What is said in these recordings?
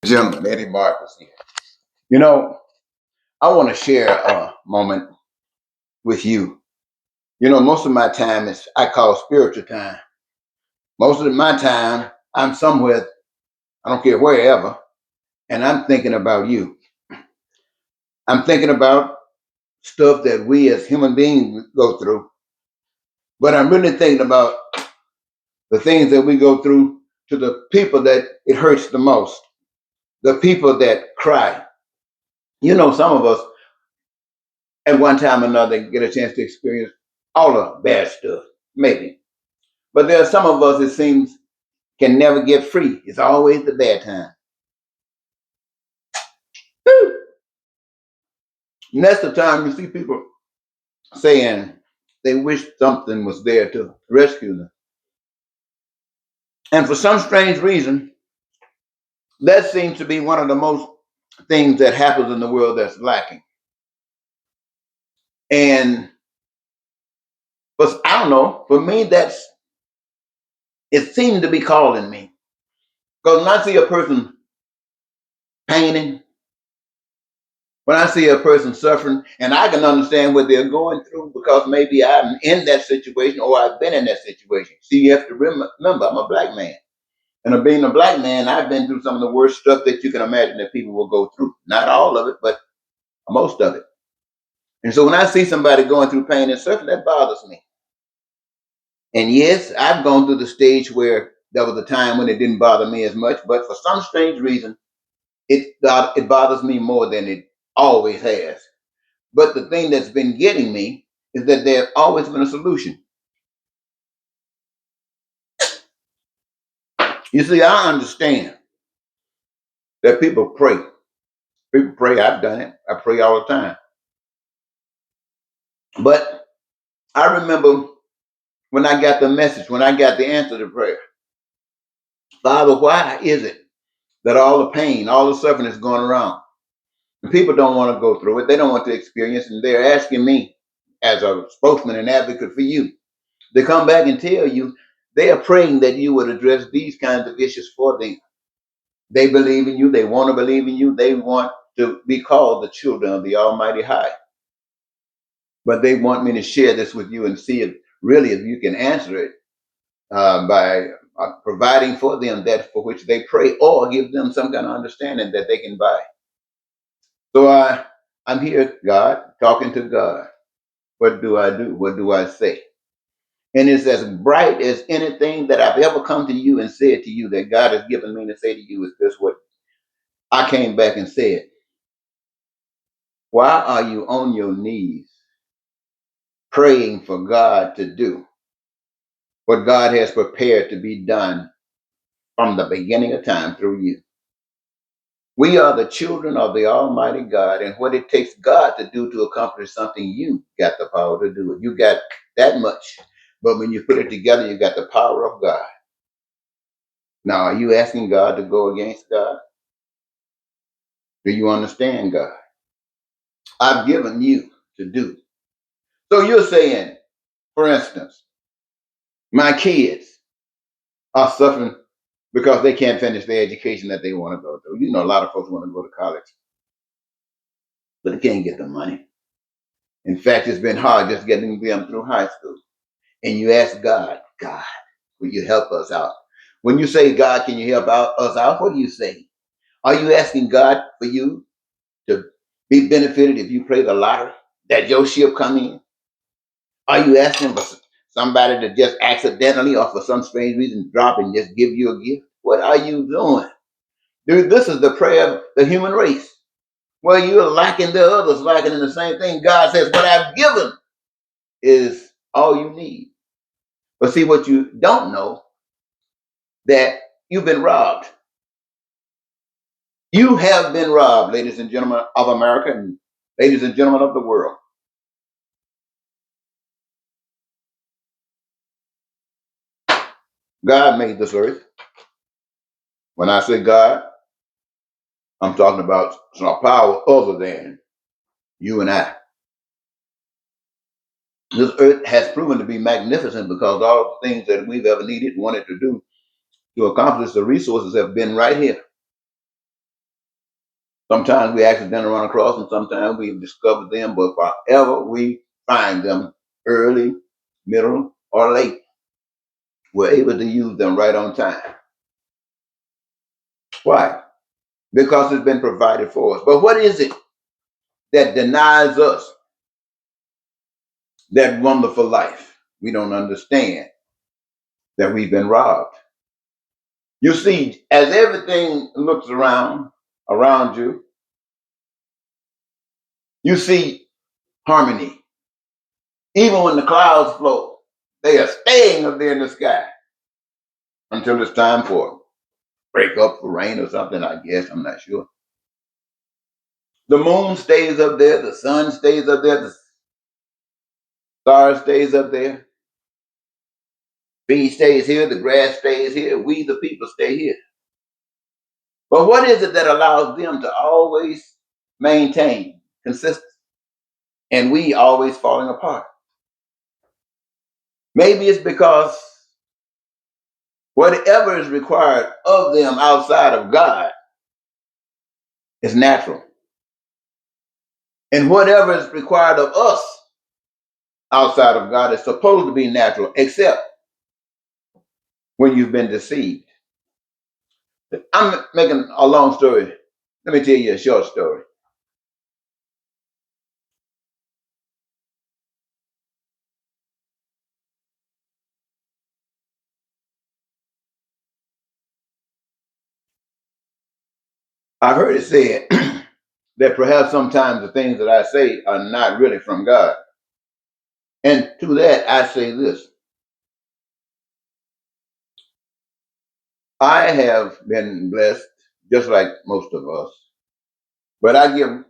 Jim, Eddie Marcus here. You know, I want to share a moment with you. Most of my time is I call spiritual time. Most of my time, I'm somewhere, I don't care wherever, and I'm thinking about you. I'm thinking about stuff that we as human beings go through, but I'm really thinking about the things that we go through to the people that it hurts the most, the people that cry. Some of us at one time or another get a chance to experience all the bad stuff, maybe. But there are some of us, it seems, can never get free. It's always the bad time. And that's the time you see people saying they wish something was there to rescue them. And for some strange reason, that seems to be one of the most things that happens in the world that's lacking. And but I don't know, for me, it seemed to be calling me. Because when I see a person painting, when I see a person suffering, and I can understand what they're going through because maybe I'm in that situation or I've been in that situation. See, you have to remember, I'm a black man. And being a black man, I've been through some of the worst stuff that you can imagine that people will go through. Not all of it, but most of it. And so when I see somebody going through pain and suffering, that bothers me. And yes, I've gone through the stage where there was a time when it didn't bother me as much, but for some strange reason, it bothers me more than it always has. But the thing that's been getting me is that there's always been a solution. You see, I understand that people pray. People pray. I've done it. I pray all the time. But I remember when I got the message, when I got the answer to prayer. Father, why is it that all the pain, all the suffering is going around? And people don't want to go through it. They don't want to experience it. And they're asking me, as a spokesman and advocate for you, to come back and tell you they are praying that you would address these kinds of issues for them. They believe in you. They want to believe in you. They want to be called the children of the Almighty High. But they want me to share this with you and see if you can answer it by providing for them that for which they pray, or give them some kind of understanding that they can buy. So I'm here, God, talking to God. What do I do? What do I say? And it's as bright as anything that I've ever come to you and said to you that God has given me to say to you is this: what I came back and said. Why are you on your knees praying for God to do what God has prepared to be done from the beginning of time through you? We are the children of the Almighty God, and what it takes God to do to accomplish something, you got the power to do it. You got that much. But when you put it together, you got the power of God. Now, are you asking God to go against God? Do you understand God? I've given you to do. So you're saying, for instance, my kids are suffering because they can't finish their education that they want to go through. A lot of folks want to go to college, but they can't get the money. In fact, it's been hard just getting them through high school. And you ask God, God, will you help us out? When you say, God, can you help us out? What do you say? Are you asking God for you to be benefited if you play the lottery, that your ship come in? Are you asking for somebody to just accidentally or for some strange reason drop and just give you a gift? What are you doing? Dude, this is the prayer of the human race. Well, you're lacking, the others lacking in the same thing. God says, what I've given is all you need. But see, what you don't know, that you've been robbed. You have been robbed, ladies and gentlemen of America and ladies and gentlemen of the world. God made this earth. When I say God, I'm talking about some power other than you and I. This earth has proven to be magnificent because all the things that we've ever needed, wanted to do to accomplish the resources have been right here. Sometimes we accidentally run across them, sometimes we discover them, but wherever we find them, early, middle, or late, we're able to use them right on time. Why? Because it's been provided for us. But what is it that denies us that wonderful life? We don't understand that we've been robbed. You see, as everything looks around you, you see harmony. Even when the clouds float, they are staying up there in the sky until it's time for break up for rain or something, I guess. I'm not sure. The moon stays up there, the sun stays up there, the star stays up there. Bee stays here, the grass stays here, we the people stay here. But what is it that allows them to always maintain consistency and we always falling apart? Maybe it's because whatever is required of them outside of God is natural. And whatever is required of us outside of God is supposed to be natural, except when you've been deceived. I'm making a long story. Let me tell you a short story. I've heard it said that perhaps sometimes the things that I say are not really from God. And to that, I say this. I have been blessed, just like most of us, but I give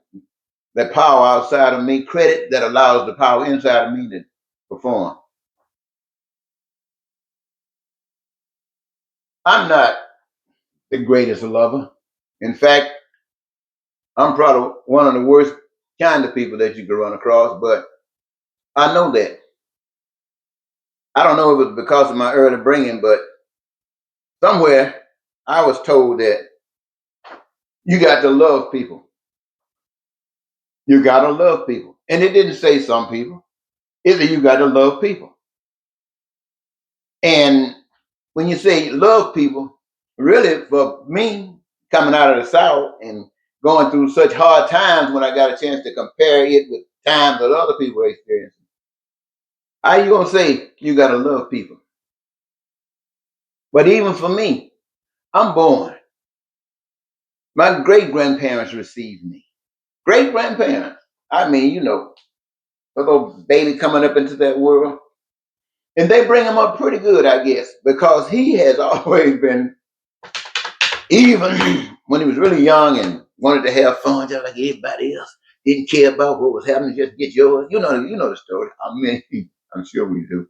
that power outside of me credit that allows the power inside of me to perform. I'm not the greatest lover. In fact, I'm probably one of the worst kind of people that you could run across, but I know that. I don't know if it was because of my early bringing, but somewhere I was told that you got to love people. You got to love people. And it didn't say some people. It said you got to love people. And when you say love people, really for me, coming out of the South and going through such hard times when I got a chance to compare it with times that other people experience, how you gonna say you gotta love people? But even for me, I'm born. My great grandparents received me. Great grandparents. I mean, a little baby coming up into that world. And they bring him up pretty good, I guess, because he has always been, even when he was really young and wanted to have fun just like everybody else, didn't care about what was happening, just get yours. You know the story. I mean, I'm sure we do.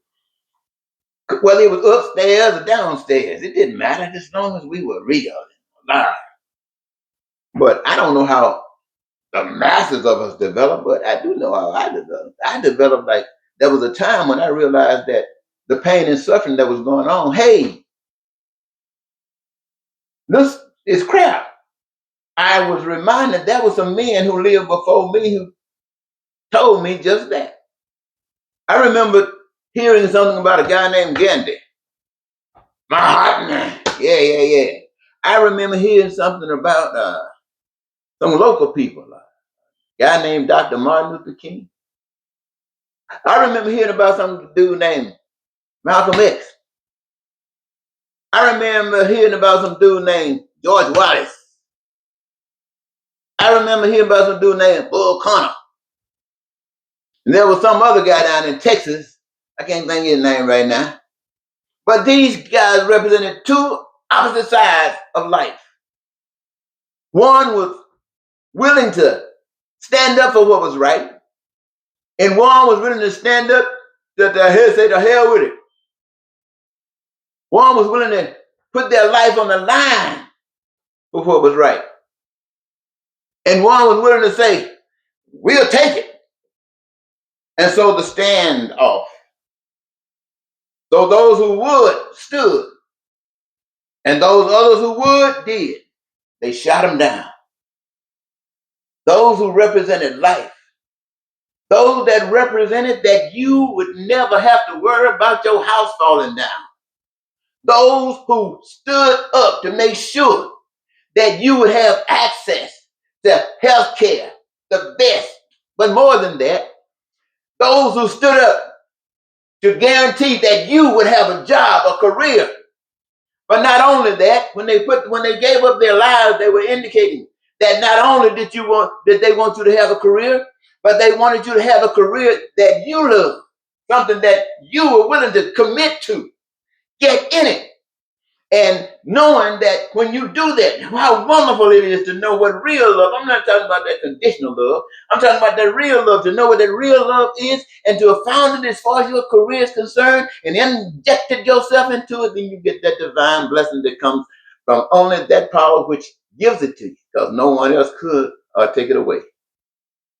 Whether it was upstairs or downstairs, it didn't matter as long as we were real and alive. But I don't know how the masses of us developed, but I do know how I developed. I developed like there was a time when I realized that the pain and suffering that was going on, hey, this is crap. I was reminded there was some men who lived before me who told me just that. I remember hearing something about a guy named Gandhi. Mahatma. Yeah, yeah, yeah. I remember hearing something about some local people, like a guy named Dr. Martin Luther King. I remember hearing about some dude named Malcolm X. I remember hearing about some dude named George Wallace. I remember hearing about some dude named Bull Connor. And there was some other guy down in Texas. I can't think of his name right now. But these guys represented two opposite sides of life. One was willing to stand up for what was right, and one was willing to stand up to say the hell with it. One was willing to put their life on the line for what was right. And one was willing to say, we'll take it. And so the stand off. So those who would stood, and those others who would did. They shot him down. those who represented life, those that represented that you would never have to worry about your house falling down, those who stood up to make sure that you would have access to health care, the best. But more than that, those who stood up to guarantee that you would have a job, a career. But not only that, when they gave up their lives, they were indicating that not only did they want you to have a career, but they wanted you to have a career that you love, something that you were willing to commit to, get in it. And knowing that when you do that, how wonderful it is to know what real love. I'm not talking about that conditional love. I'm talking about that real love, to know what that real love is, and to have found it as far as your career is concerned, and injected yourself into it. Then you get that divine blessing that comes from only that power which gives it to you, because no one else could take it away.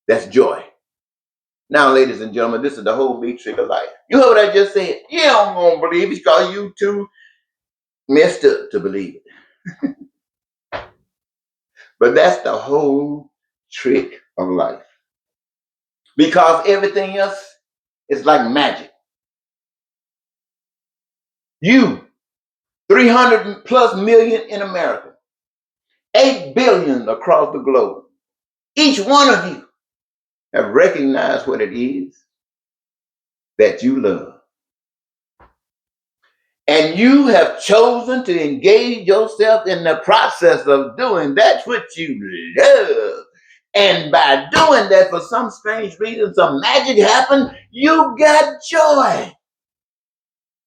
That's joy. Now, ladies and gentlemen, this is the whole big trick of life. You heard what I just said? You don't gonna believe it because you too messed up to believe it. But that's the whole trick of life. Because everything else is like magic. You, 300 plus million in America, 8 billion across the globe. Each one of you have recognized what it is that you love. And you have chosen to engage yourself in the process of doing that which you love. And by doing that, for some strange reason, some magic happened, you got joy.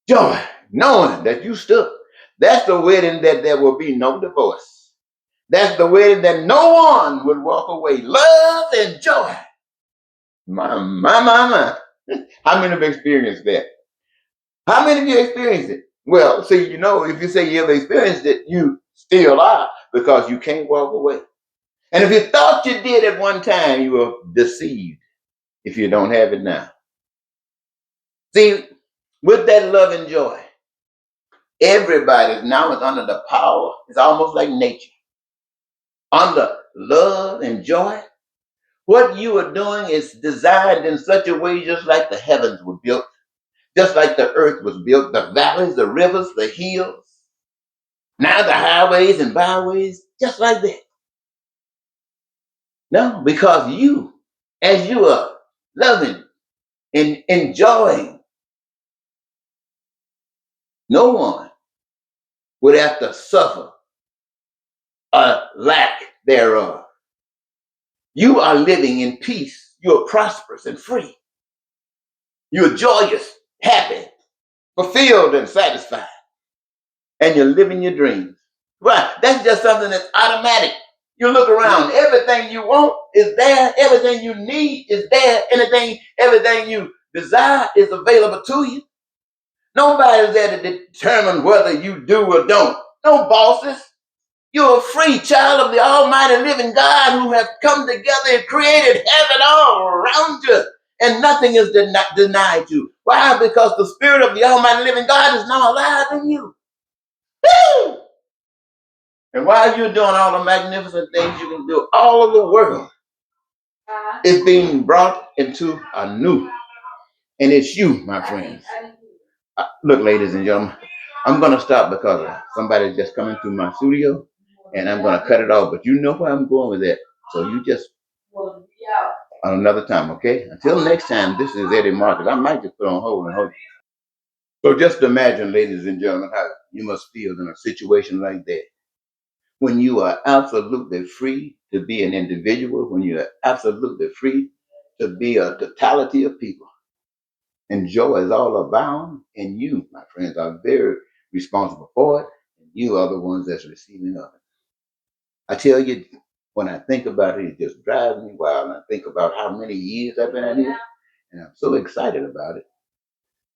Joy, knowing that you stood. That's the wedding that there will be no divorce. That's the wedding that no one would walk away. Love and joy. My. How many have experienced that? How many of you experienced it? Well, see, if you say you've experienced it, you still are, because you can't walk away. And if you thought you did at one time, you were deceived if you don't have it now. See, with that love and joy, everybody now is under the power. It's almost like nature. Under love and joy, what you are doing is designed in such a way just like the heavens were built, just like the earth was built, the valleys, the rivers, the hills, now the highways and byways, just like that. No, because you, as you are loving and enjoying, no one would have to suffer a lack thereof. You are living in peace. You are prosperous and free. You're joyous, happy, fulfilled, and satisfied. And you're living your dreams. Right. That's just something that's automatic. You look around, everything you want is there, everything you need is there, everything you desire is available to you. Nobody's there to determine whether you do or don't. No bosses. You're a free child of the almighty living God who has come together and created heaven all around you. And nothing is denied you. Why? Because the spirit of the almighty living God is now alive in you. Woo! And while you're doing all the magnificent things you can do, all of the world is being brought into a new. And it's you, my friends. Look, ladies and gentlemen, I'm going to stop because somebody's just coming through my studio, and I'm going to cut it off. But you know where I'm going with that. So you just on another time, okay? Until next time, this is Eddie Marcus. I might just put on hold and hold. So just imagine, ladies and gentlemen, how you must feel in a situation like that. When you are absolutely free to be an individual, when you're absolutely free to be a totality of people. And joy is all abound, and you, my friends, are very responsible for it, and you are the ones that's receiving of it. I tell you, when I think about it, it just drives me wild. And I think about how many years I've been here, and I'm so excited about it.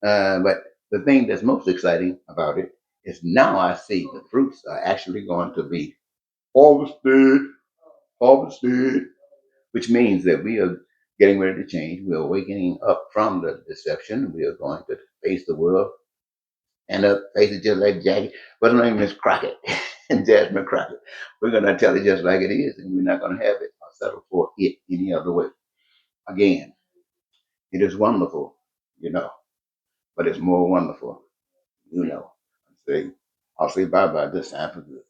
But the thing that's most exciting about it is now I see the fruits are actually going to be harvested, which means that we are getting ready to change. We're awakening up from the deception. We are going to face the world and face it just like Jackie. What's her name? Miss Crockett and Jasmine Crockett. We're going to tell it just like it is, and we're not going to have it settle for it any other way. Again, it is wonderful, but it's more wonderful, you know. Say, I'll say bye bye this time for good.